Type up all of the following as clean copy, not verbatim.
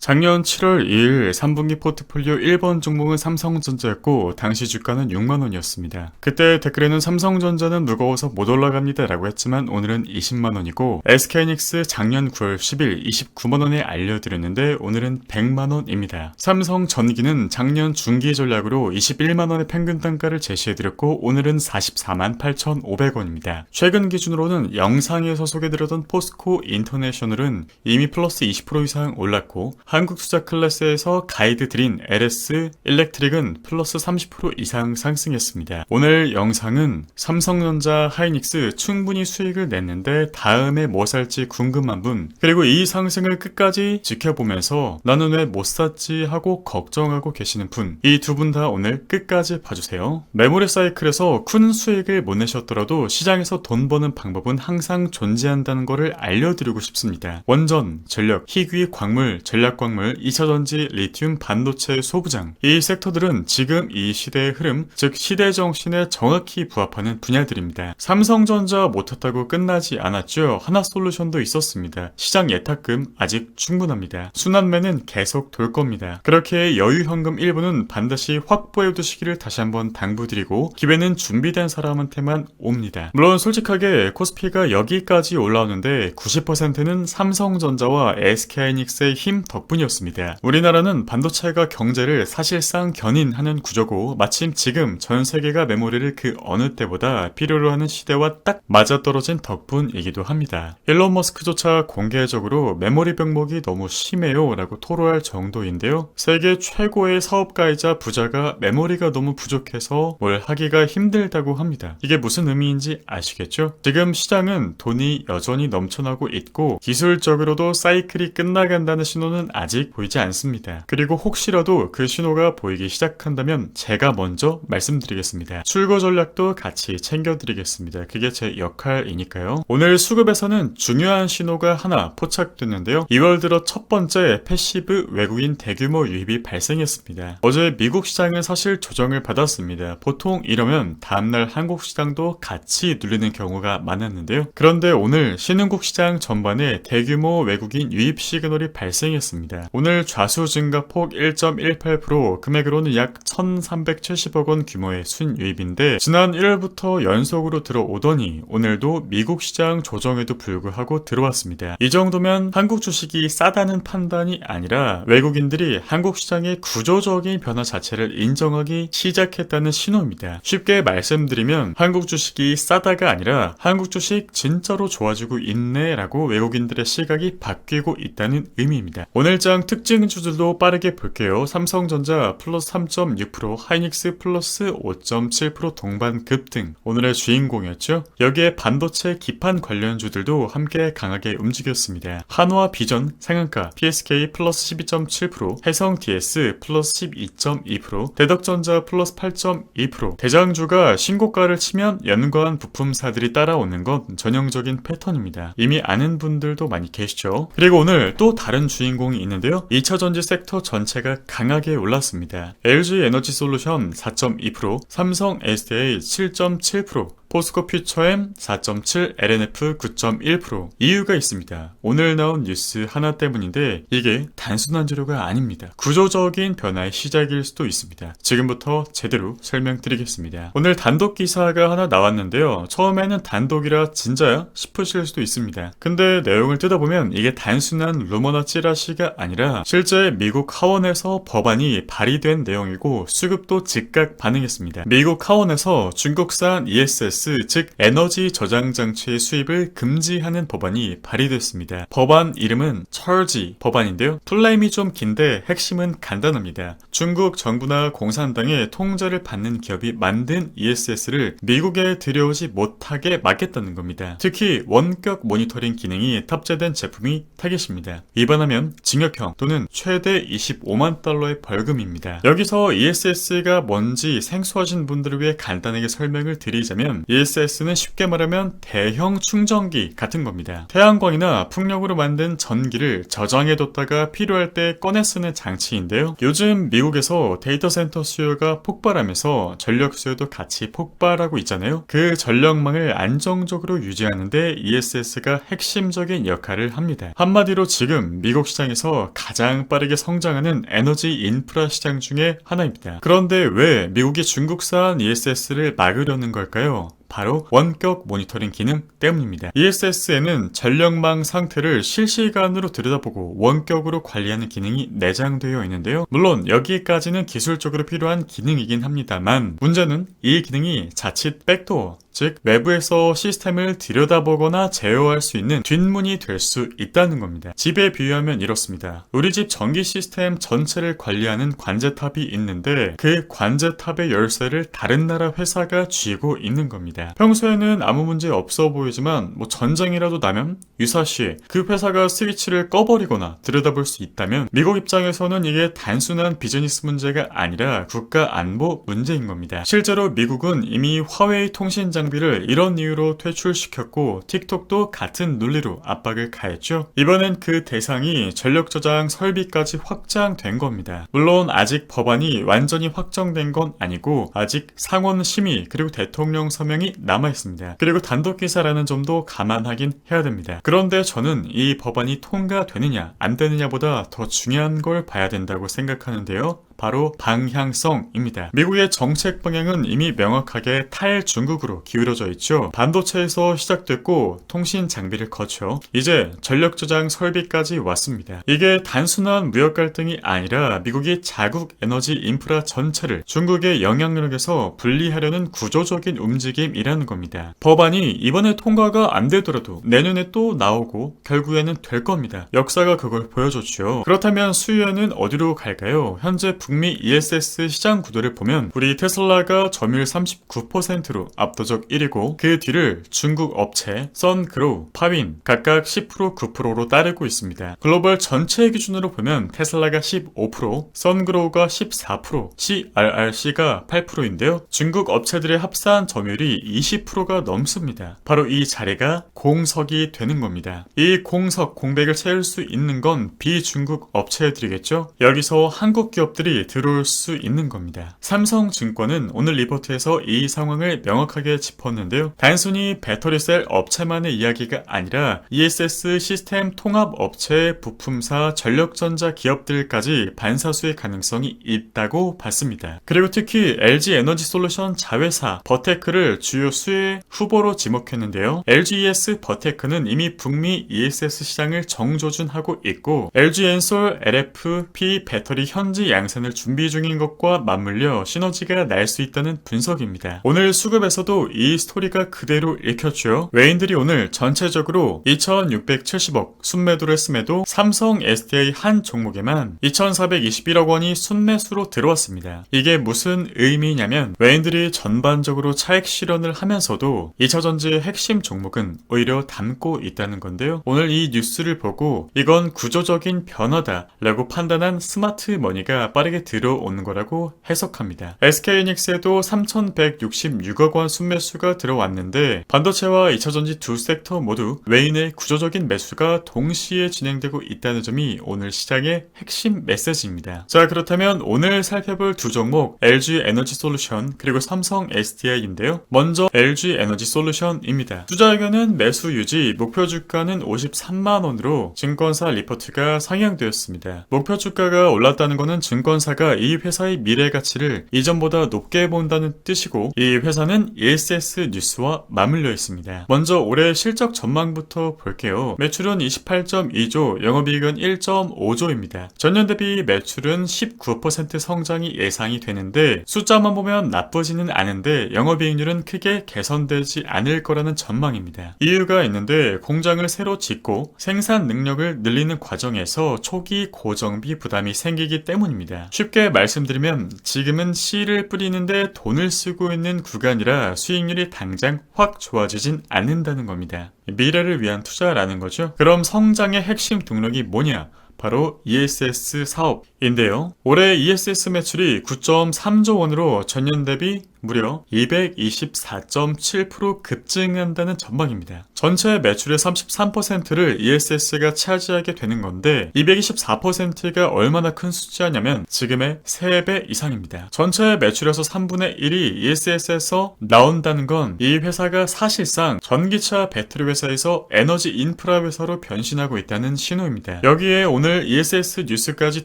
작년 7월 2일 3분기 포트폴리오 1번 종목은 삼성전자였고 당시 주가는 6만원이었습니다. 그때 댓글에는 삼성전자는 무거워서 못 올라갑니다 라고 했지만 오늘은 20만원이고 SK하이닉스 작년 9월 10일 29만원에 알려드렸는데 오늘은 100만원입니다. 삼성전기는 작년 중기 전략으로 21만원의 평균 단가를 제시해드렸고 오늘은 44만 8,500원입니다. 최근 기준으로는 영상에서 소개드렸던 포스코 인터내셔널은 이미 플러스 20% 이상 올랐고 한국투자클래스에서 가이드 드린 LS 일렉트릭은 플러스 30% 이상 상승했습니다. 오늘 영상은 삼성전자, 하이닉스 충분히 수익을 냈는데 다음에 뭐 살지 궁금한 분, 그리고 이 상승을 끝까지 지켜보면서 나는 왜 못 샀지 하고 걱정하고 계시는 분, 이 두 분 다 오늘 끝까지 봐주세요. 메모리 사이클에서 큰 수익을 못 내셨더라도 시장에서 돈 버는 방법은 항상 존재한다는 것을 알려드리고 싶습니다. 원전, 전력, 희귀 광물, 전략광물, 2차전지, 리튬, 반도체, 소부장, 이 섹터들은 지금 이 시대의 흐름, 즉 시대 정신에 정확히 부합하는 분야들입니다. 삼성전자 못했다고 끝나지 않았죠. 하나솔루션도 있었습니다. 시장 예탁금 아직 충분합니다. 순환매는 계속 돌 겁니다. 그렇게 여유 현금 일부는 반드시 확보해 두시기를 다시 한번 당부드리고 기회는 준비된 사람한테만 옵니다. 물론 솔직하게 코스피가 여기까지 올라오는데 90%는 삼성전자와 SK하이닉스의 힘 덕분이었습니다. 우리나라는 반도체가 경제를 사실상 견인하는 구조고 마침 지금 전 세계가 메모리를 그 어느 때보다 필요로 하는 시대와 딱 맞아떨어진 덕분이기도 합니다. 일론 머스크조차 공개적으로 메모리 병목이 너무 심해요 라고 토로할 정도인데요. 세계 최고의 사업가이자 부자가 메모리가 너무 부족해서 뭘 하기가 힘들다고 합니다. 이게 무슨 의미인지 아시겠죠? 지금 시장은 돈이 여전히 넘쳐나고 있고 기술적으로도 사이클이 끝나간다는 신호는 아직 보이지 않습니다. 그리고 혹시라도 그 신호가 보이기 시작한다면 제가 먼저 말씀드리겠습니다. 출고 전략도 같이 챙겨드리겠습니다. 그게 제 역할이니까요. 오늘 수급에서는 중요한 신호가 하나 포착됐는데요. 2월 들어 첫 번째 패시브 외국인 대규모 유입이 발생했습니다. 어제 미국 시장은 사실 조정을 받았습니다. 보통 이러면 다음날 한국 시장도 같이 눌리는 경우가 많았는데요. 그런데 오늘 신흥국 시장 전반에 대규모 외국인 유입 시그널이 발생했습니다. 오늘 좌수 증가폭 1.18%, 금액으로는 약 1,370억 원 규모의 순유입인데 지난 1월부터 연속으로 들어오더니 오늘도 미국 시장 조정에도 불구하고 들어왔습니다. 이 정도면 한국 주식이 싸다는 판단이 아니라 외국인들이 한국 시장의 구조적인 변화 자체를 인정하기 시작했다는 신호입니다. 쉽게 말씀드리면 한국 주식이 싸다가 아니라 한국 주식 진짜로 좋아지고 있네 라고 외국인들의 시각이 바뀌고 있다는 의미입니다. 오늘장 특징주들도 빠르게 볼게요. 삼성전자 플러스 3.6%, 하이닉스 플러스 5.7% 동반 급등, 오늘의 주인공이었죠. 여기에 반도체 기판 관련주들도 함께 강하게 움직였습니다. 한화 비전 상한가, PSK 플러스 12.7%, 해성 DS 플러스 12.2%, 대덕전자 플러스 8.2%. 대장주가 신고가를 치면 연관 부품사들이 따라오는 건 전형적인 패턴입니다. 이미 아는 분들도 많이 계시죠. 그리고 오늘 또 다른 주인공이 있는데요. 2차전지 섹터 전체가 강하게 올랐습니다. LG 에너지 솔루션 4.2%, 삼성 SDA 7.7%, 포스코 퓨처엠 4.7, LNF 9.1%. 이유가 있습니다. 오늘 나온 뉴스 하나 때문인데 이게 단순한 재료가 아닙니다. 구조적인 변화의 시작일 수도 있습니다. 지금부터 제대로 설명드리겠습니다. 오늘 단독 기사가 하나 나왔는데요. 처음에는 단독이라 진짜야? 싶으실 수도 있습니다. 근데 내용을 뜯어보면 이게 단순한 루머나 찌라시가 아니라 실제 미국 하원에서 법안이 발의된 내용이고 수급도 즉각 반응했습니다. 미국 하원에서 중국산 ESS 즉 에너지 저장 장치의 수입을 금지하는 법안이 발의됐습니다. 법안 이름은 철지 법안인데요. 풀네임이 좀 긴데 핵심은 간단합니다. 중국 정부나 공산당의 통제를 받는 기업이 만든 ESS를 미국에 들여오지 못하게 막겠다는 겁니다. 특히 원격 모니터링 기능이 탑재된 제품이 타깃입니다. 위반하면 징역형 또는 최대 25만 달러의 벌금입니다. 여기서 ESS가 뭔지 생소하신 분들을 위해 간단하게 설명을 드리자면 ESS는 쉽게 말하면 대형 충전기 같은 겁니다. 태양광이나 풍력으로 만든 전기를 저장해뒀다가 필요할 때 꺼내 쓰는 장치인데요. 요즘 미국에서 데이터 센터 수요가 폭발하면서 전력 수요도 같이 폭발하고 있잖아요. 그 전력망을 안정적으로 유지하는데 ESS가 핵심적인 역할을 합니다. 한마디로 지금 미국 시장에서 가장 빠르게 성장하는 에너지 인프라 시장 중에 하나입니다. 그런데 왜 미국이 중국산 ESS를 막으려는 걸까요? 바로 원격 모니터링 기능 때문입니다. ESS에는 전력망 상태를 실시간으로 들여다보고 원격으로 관리하는 기능이 내장되어 있는데요. 물론 여기까지는 기술적으로 필요한 기능이긴 합니다만 문제는 이 기능이 자칫 백도어, 즉 외부에서 시스템을 들여다보거나 제어할 수 있는 뒷문이 될 수 있다는 겁니다. 집에 비유하면 이렇습니다. 우리 집 전기 시스템 전체를 관리하는 관제탑이 있는데 그 관제탑의 열쇠를 다른 나라 회사가 쥐고 있는 겁니다. 평소에는 아무 문제 없어 보이지만 전쟁이라도 나면 유사시 그 회사가 스위치를 꺼버리거나 들여다볼 수 있다면 미국 입장에서는 이게 단순한 비즈니스 문제가 아니라 국가 안보 문제인 겁니다. 실제로 미국은 이미 화웨이 통신 장비를 이런 이유로 퇴출시켰고 틱톡도 같은 논리로 압박을 가했죠. 이번엔 그 대상이 전력 저장 설비까지 확장된 겁니다. 물론 아직 법안이 완전히 확정된 건 아니고 아직 상원 심의 그리고 대통령 서명이 남아있습니다. 그리고 단독기사라는 점도 감안하긴 해야 됩니다. 그런데 저는 이 법안이 통과되느냐 안 되느냐보다 더 중요한 걸 봐야 된다고 생각하는데요. 바로 방향성입니다. 미국의 정책 방향은 이미 명확하게 탈중국으로 기울어져 있죠. 반도체에서 시작됐고 통신 장비를 거쳐 이제 전력 저장 설비까지 왔습니다. 이게 단순한 무역 갈등이 아니라 미국이 자국 에너지 인프라 전체를 중국의 영향력에서 분리하려는 구조적인 움직임이라는 겁니다. 법안이 이번에 통과가 안 되더라도 내년에 또 나오고 결국에는 될 겁니다. 역사가 그걸 보여줬죠. 그렇다면 수요는 어디로 갈까요? 현재 북미 ESS 시장 구도를 보면 우리 테슬라가 점유율 39%로 압도적 1위고 그 뒤를 중국 업체 선그로우, 파윈 각각 10%, 9%로 따르고 있습니다. 글로벌 전체 기준으로 보면 테슬라가 15%, 선그로우가 14%, CRRC가 8%인데요. 중국 업체들의 합산 점유율이 20%가 넘습니다. 바로 이 자리가 공석이 되는 겁니다. 이 공석, 공백을 채울 수 있는 건 비중국 업체들이겠죠. 여기서 한국 기업들이 들어올 수 있는 겁니다. 삼성증권은 오늘 리포트에서 이 상황을 명확하게 짚었는데요. 단순히 배터리셀 업체만의 이야기가 아니라 ESS 시스템 통합 업체, 부품사, 전력전자 기업들까지 반사수의 가능성이 있다고 봤습니다. 그리고 특히 LG 에너지솔루션 자회사 버테크를 주요 수혜 후보로 지목했는데요. LGES 버테크는 이미 북미 ESS 시장을 정조준하고 있고 LG 엔솔 LFP 배터리 현지 양산을 준비 중인 것과 맞물려 시너지가 날 수 있다는 분석입니다. 오늘 수급에서도 이 스토리가 그대로 읽혔죠. 외인들이 오늘 전체적으로 2,670억 순매도를 했음에도 삼성 SDI 한 종목에만 2,421억 원이 순매수로 들어왔습니다. 이게 무슨 의미냐면 외인들이 전반적으로 차익 실현을 하면서도 2차전지의 핵심 종목은 오히려 담고 있다는 건데요. 오늘 이 뉴스를 보고 이건 구조적인 변화다라고 판단한 스마트머니가 빠르게 들어오는 거라고 해석합니다. SK이닉스에도 3,166억 원 순매수가 들어왔는데 반도체와 2차전지 두 섹터 모두 외인의 구조적인 매수가 동시에 진행되고 있다는 점이 오늘 시장의 핵심 메시지입니다. 자, 그렇다면 오늘 살펴볼 두 종목 LG 에너지 솔루션 그리고 삼성 SDI인데요. 먼저 LG 에너지 솔루션입니다. 투자 의견은 매수 유지, 목표 주가는 53만원으로 증권사 리포트가 상향되었습니다. 목표 주가가 올랐다는 것은 증권사가 이 회사의 미래 가치를 이전보다 높게 본다는 뜻이고 이 회사는 ESS 뉴스와 맞물려 있습니다. 먼저 올해 실적 전망부터 볼게요. 매출은 28.2조, 영업이익은 1.5조입니다. 전년 대비 매출은 19% 성장이 예상이 되는데 숫자만 보면 나쁘지는 않은데 영업이익률은 크게 개선되지 않을 거라는 전망입니다. 이유가 있는데 공장을 새로 짓고 생산 능력을 늘리는 과정에서 초기 고정비 부담이 생기기 때문입니다. 쉽게 말씀드리면 지금은 씨를 뿌리는데 돈을 쓰고 있는 구간이라 수익률이 당장 확 좋아지진 않는다는 겁니다. 미래를 위한 투자라는 거죠. 그럼 성장의 핵심 동력이 뭐냐? 바로 ESS 사업인데요. 올해 ESS 매출이 9.3조 원으로 전년 대비 무려 224.7% 급증한다는 전망입니다. 전체 매출의 33%를 ESS가 차지하게 되는 건데 224%가 얼마나 큰 숫자냐면 지금의 3배 이상입니다. 전체 매출에서 3분의 1이 ESS에서 나온다는 건 이 회사가 사실상 전기차 배터리 회사에서 에너지 인프라 회사로 변신하고 있다는 신호입니다. 여기에 오늘 ESS 뉴스까지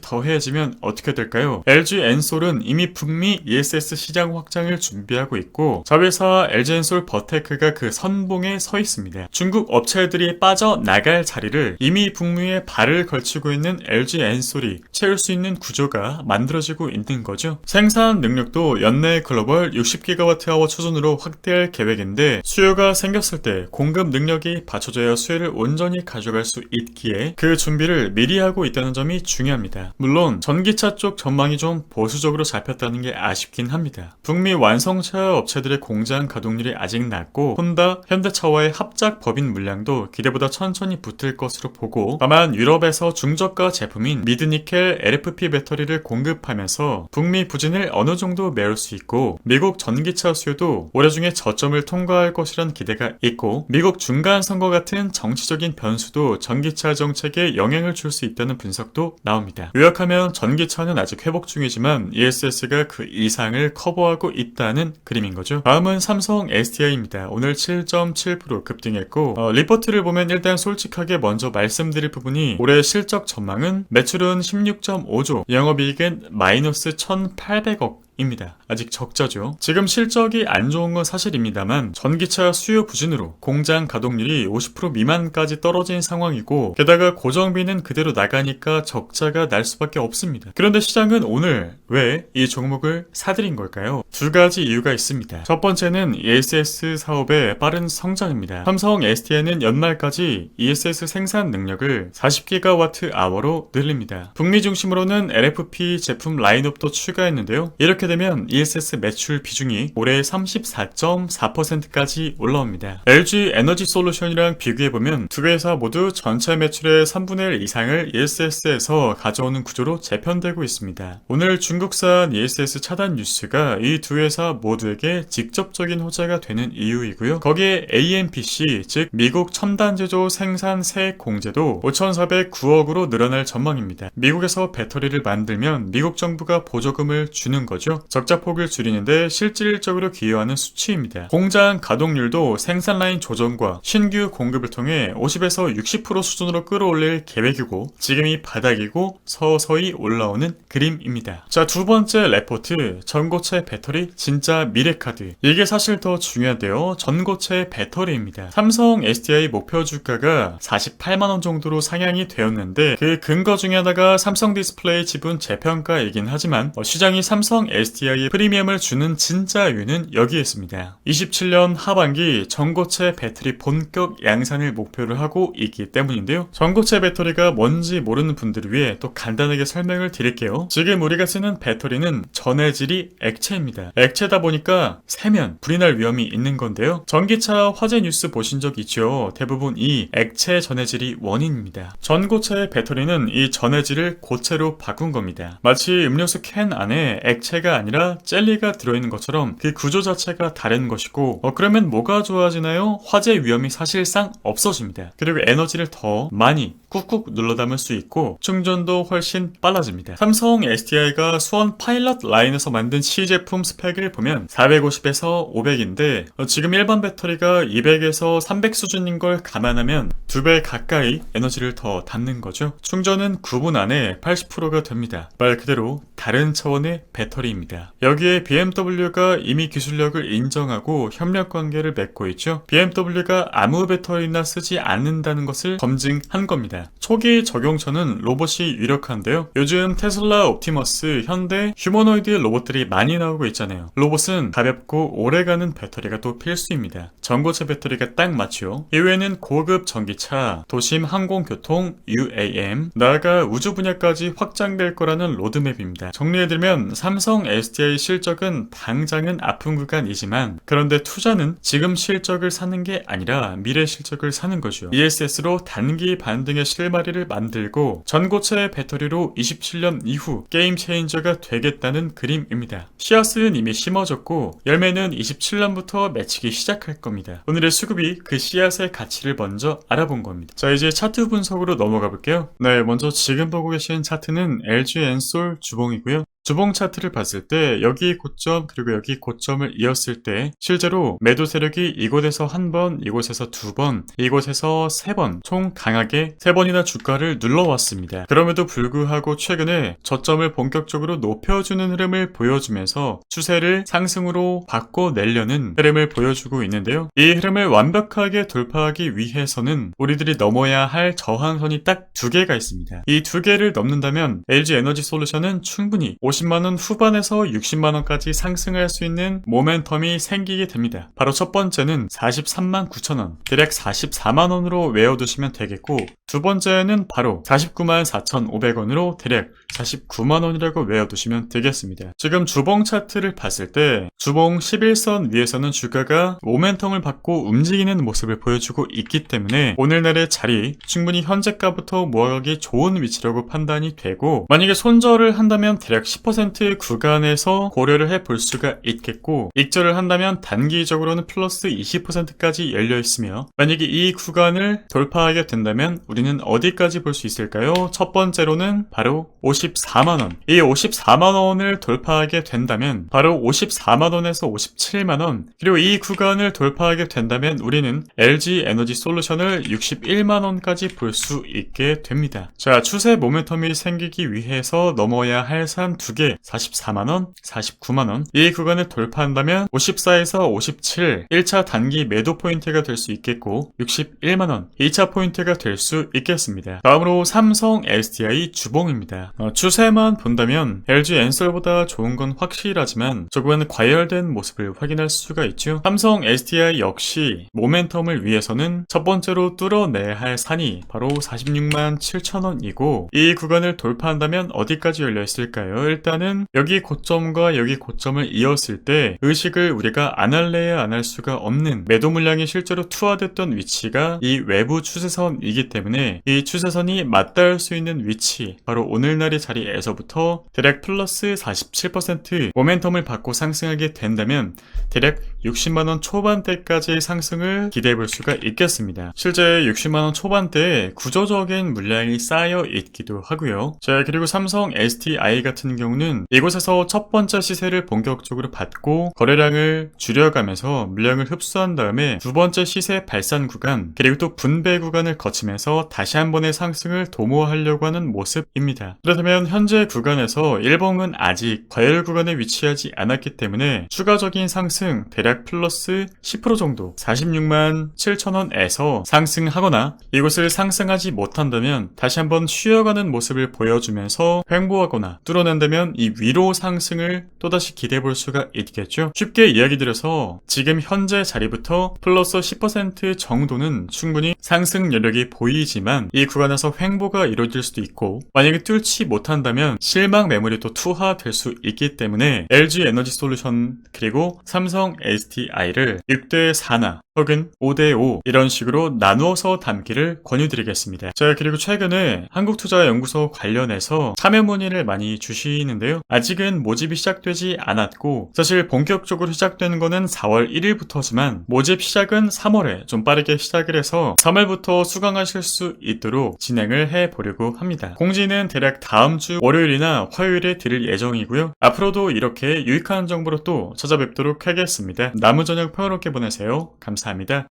더해지면 어떻게 될까요? LG 엔솔은 이미 북미 ESS 시장 확장을 준비하고 있고 자회사 LG 엔솔 버테크가 그 선봉에 서 있습니다. 중국 업체들이 빠져나갈 자리를 이미 북미에 발을 걸치고 있는 LG 엔솔이 채울 수 있는 구조가 만들어지고 있는 거죠. 생산 능력도 연내 글로벌 60GWh 수준으로 확대할 계획인데 수요가 생겼을 때 공급 능력이 받쳐져야 수혜를 온전히 가져갈 수 있기에 그 준비를 미리 하고 있다는 점이 중요합니다. 물론 전기차 쪽 전망이 좀 보수적으로 잡혔다는 게 아쉽긴 합니다. 북미 완성차 업체들의 공장 가동률이 아직 낮고 혼다, 현대차와의 합작 법인 물량도 기대보다 천천히 붙을 것으로 보고 다만 유럽에서 중저가 제품인 미드니켈 LFP 배터리를 공급하면서 북미 부진을 어느 정도 메울 수 있고 미국 전기차 수요도 올해 중에 저점을 통과할 것이란 기대가 있고 미국 중간 선거 같은 정치적인 변수도 전기차 정책에 영향을 줄 수 있다는 분석도 나옵니다. 요약하면 전기차는 아직 회복 중이지만 ESS가 그 이상을 커버하고 있다는 그림인 거죠. 다음은 삼성 SDI입니다. 오늘 7.7% 급등했고 리포트를 보면 일단 솔직하게 먼저 말씀드릴 부분이 올해 실적 전망은 매출은 16.5조, 영업이익은 마이너스 1,800억 입니다. 아직 적자죠. 지금 실적이 안 좋은 건 사실입니다만 전기차 수요 부진으로 공장 가동률이 50% 미만까지 떨어진 상황이고 게다가 고정비는 그대로 나가니까 적자가 날 수밖에 없습니다. 그런데 시장은 오늘 왜 이 종목을 사들인 걸까요? 두 가지 이유가 있습니다. 첫 번째는 ESS 사업의 빠른 성장입니다. 삼성 SDI는 연말까지 ESS 생산 능력을 40GWh로 늘립니다. 북미 중심으로는 LFP 제품 라인업도 추가했는데요. 이렇게 되면 ESS 매출 비중이 올해 34.4%까지 올라옵니다. LG 에너지 솔루션이랑 비교해보면 두 회사 모두 전체 매출의 3분의 1 이상을 ESS에서 가져오는 구조로 재편되고 있습니다. 오늘 중국산 ESS 차단 뉴스가 이 두 회사 모두에게 직접적인 호재가 되는 이유이고요. 거기에 AMPC, 즉 미국 첨단 제조 생산 세액 공제도 5,409억으로 늘어날 전망입니다. 미국에서 배터리를 만들면 미국 정부가 보조금을 주는 거죠. 적자폭을 줄이는데 실질적으로 기여하는 수치입니다. 공장 가동률도 생산 라인 조정과 신규 공급을 통해 50에서 60% 수준으로 끌어올릴 계획이고 지금이 바닥이고 서서히 올라오는 그림입니다. 자, 두 번째 레포트, 전고체 배터리 진짜 미래카드. 이게 사실 더 중요한데요. 전고체 배터리입니다. 삼성 SDI 목표 주가가 48만원 정도로 상향이 되었는데 그 근거 중에 하나가 삼성 디스플레이 지분 재평가이긴 하지만 시장이 삼성 SDI에 프리미엄을 주는 진짜 이유는 여기에 있습니다. 27년 하반기 전고체 배터리 본격 양산을 목표로 하고 있기 때문인데요. 전고체 배터리가 뭔지 모르는 분들을 위해 또 간단하게 설명을 드릴게요. 지금 우리가 쓰는 배터리는 전해질이 액체입니다. 액체다 보니까 새면 불이 날 위험이 있는 건데요. 전기차 화재 뉴스 보신 적 있죠? 대부분 이 액체 전해질이 원인입니다. 전고체 배터리는 이 전해질을 고체로 바꾼 겁니다. 마치 음료수 캔 안에 액체가 아니라 젤리가 들어있는 것처럼 그 구조 자체가 다른 것이고 그러면 뭐가 좋아지나요? 화재 위험이 사실상 없어집니다. 그리고 에너지를 더 많이 꾹꾹 눌러 담을 수 있고 충전도 훨씬 빨라집니다. 삼성 SDI가 수원 파일럿 라인에서 만든 시제품 스펙을 보면 450에서 500인데 지금 일반 배터리가 200에서 300 수준인 걸 감안하면 2배 가까이 에너지를 더 담는 거죠. 충전은 9분 안에 80%가 됩니다. 말 그대로 다른 차원의 배터리입니다. 여기에 BMW가 이미 기술력을 인정하고 협력 관계를 맺고 있죠. BMW가 아무 배터리나 쓰지 않는다는 것을 검증한 겁니다. 초기 적용처는 로봇이 유력한데요. 요즘 테슬라 옵티머스, 현대 휴머노이드 로봇들이 많이 나오고 있잖아요. 로봇은 가볍고 오래가는 배터리가 또 필수입니다. 전고체 배터리가 딱 맞죠. 이외에는 고급 전기차, 도심 항공교통, UAM, 나아가 우주 분야까지 확장될 거라는 로드맵입니다. 있습니다. 정리해드리면 삼성 SDI 실적은 당장은 아픈 구간이지만 그런데 투자는 지금 실적을 사는 게 아니라 미래 실적을 사는 거죠. ESS로 단기 반등의 실마리를 만들고 전고체 배터리로 27년 이후 게임 체인저가 되겠다는 그림입니다. 씨앗은 이미 심어졌고 열매는 27년부터 맺히기 시작할 겁니다. 오늘의 수급이 그 씨앗의 가치를 먼저 알아본 겁니다. 자, 이제 차트 분석으로 넘어가 볼게요. 네, 먼저 지금 보고 계신 차트는 LG 엔솔 주봉이고요. 주봉 차트를 봤을 때 여기 고점 그리고 여기 고점을 이었을 때 실제로 매도 세력이 이곳에서 한 번, 이곳에서 두 번, 이곳에서 세 번, 총 강하게 세 번이나 주가를 눌러왔습니다. 그럼에도 불구하고 최근에 저점을 본격적으로 높여주는 흐름을 보여주면서 추세를 상승으로 바꿔내려는 흐름을 보여주고 있는데요. 이 흐름을 완벽하게 돌파하기 위해서는 우리들이 넘어야 할 저항선이 딱 두 개가 있습니다. 이 두 개를 넘는다면 LG 에너지 솔루션은 충분히 50만원 후반에서 60만원까지 상승할 수 있는 모멘텀이 생기게 됩니다. 바로 첫 번째는 43만 9천원, 대략 44만원으로 외워두시면 되겠고, 두 번째는 바로 49만 4,500원으로 대략 49만원이라고 외워두시면 되겠습니다. 지금 주봉 차트를 봤을 때 주봉 11선 위에서는 주가가 모멘텀을 받고 움직이는 모습을 보여주고 있기 때문에 오늘날의 자리 충분히 현재가부터 모아가기 좋은 위치라고 판단이 되고, 만약에 손절을 한다면 대략 10% 구간에서 고려를 해볼 수가 있겠고, 익절을 한다면 단기적으로는 플러스 20%까지 열려있으며, 만약에 이 구간을 돌파하게 된다면 우리는 어디까지 볼 수 있을까요? 첫 번째로는 바로 54만원. 이 54만원을 돌파하게 된다면 바로 54만원에서 57만원, 그리고 이 구간을 돌파하게 된다면 우리는 LG 에너지 솔루션을 61만원까지 볼 수 있게 됩니다. 자, 추세 모멘텀이 생기기 위해서 넘어야 할 산 두 개, 44만원, 49만원. 이 구간을 돌파한다면 54에서 57, 1차 단기 매도 포인트가 될 수 있겠고, 61만원, 2차 포인트가 될 수 있겠습니다. 다음으로 삼성 SDI 주봉입니다. 추세만 본다면 LG 엔솔보다 좋은 건 확실하지만 조금은 과열된 모습을 확인할 수가 있죠. 삼성 SDI 역시 모멘텀을 위해서는 첫 번째로 뚫어내야 할 산이 바로 46만 7천원이고, 이 구간을 돌파한다면 어디까지 열려 있을까요? 일단은 여기 고점과 여기 고점을 이었을 때 의식을 우리가 안 할래야 안 할 수가 없는 매도 물량이 실제로 투하됐던 위치가 이 외부 추세선이기 때문에 이 추세선이 맞닿을 수 있는 위치, 바로 오늘날의 자리에서부터 대략 플러스 47% 모멘텀을 받고 상승하게 된다면 대략 60만원 초반대까지의 상승을 기대해 볼 수가 있겠습니다. 실제 60만원 초반대에 구조적인 물량이 쌓여 있기도 하고요. 자, 그리고 삼성 SDI 같은 경우는 이곳에서 첫 번째 시세를 본격적으로 받고 거래량을 줄여가면서 물량을 흡수한 다음에 두 번째 시세 발산 구간, 그리고 또 분배 구간을 거치면서 다시 한 번의 상승을 도모하려고 하는 모습입니다. 그렇다면 현재 구간에서 일봉은 아직 과열 구간에 위치하지 않았기 때문에 추가적인 상승 대략 플러스 10% 정도 46만 7천원에서 상승하거나 이곳을 상승하지 못한다면 다시 한번 쉬어가는 모습을 보여주면서 횡보하거나 뚫어낸다면 이 위로 상승을 또다시 기대해 볼 수가 있겠죠. 쉽게 이야기 드려서 지금 현재 자리부터 플러스 10% 정도는 충분히 상승 여력이 보이지만 이 구간에서 횡보가 이루어질 수도 있고, 만약에 뚫지 못한다면 실망 매물이 또 투하될 수 있기 때문에 LG 에너지 솔루션 그리고 삼성 SDI를 6대4나 혹은 5대5 이런 식으로 나누어서 담기를 권유드리겠습니다. 자, 그리고 최근에 한국투자연구소 관련해서 참여 문의를 많이 주시는데요. 아직은 모집이 시작되지 않았고 사실 본격적으로 시작되는 거는 4월 1일부터지만 모집 시작은 3월에 좀 빠르게 시작을 해서 3월부터 수강하실 수 있도록 진행을 해보려고 합니다. 공지는 대략 다음 주 월요일이나 화요일에 드릴 예정이고요. 앞으로도 이렇게 유익한 정보로 또 찾아뵙도록 하겠습니다. 남은 저녁 평화롭게 보내세요. 감사합니다.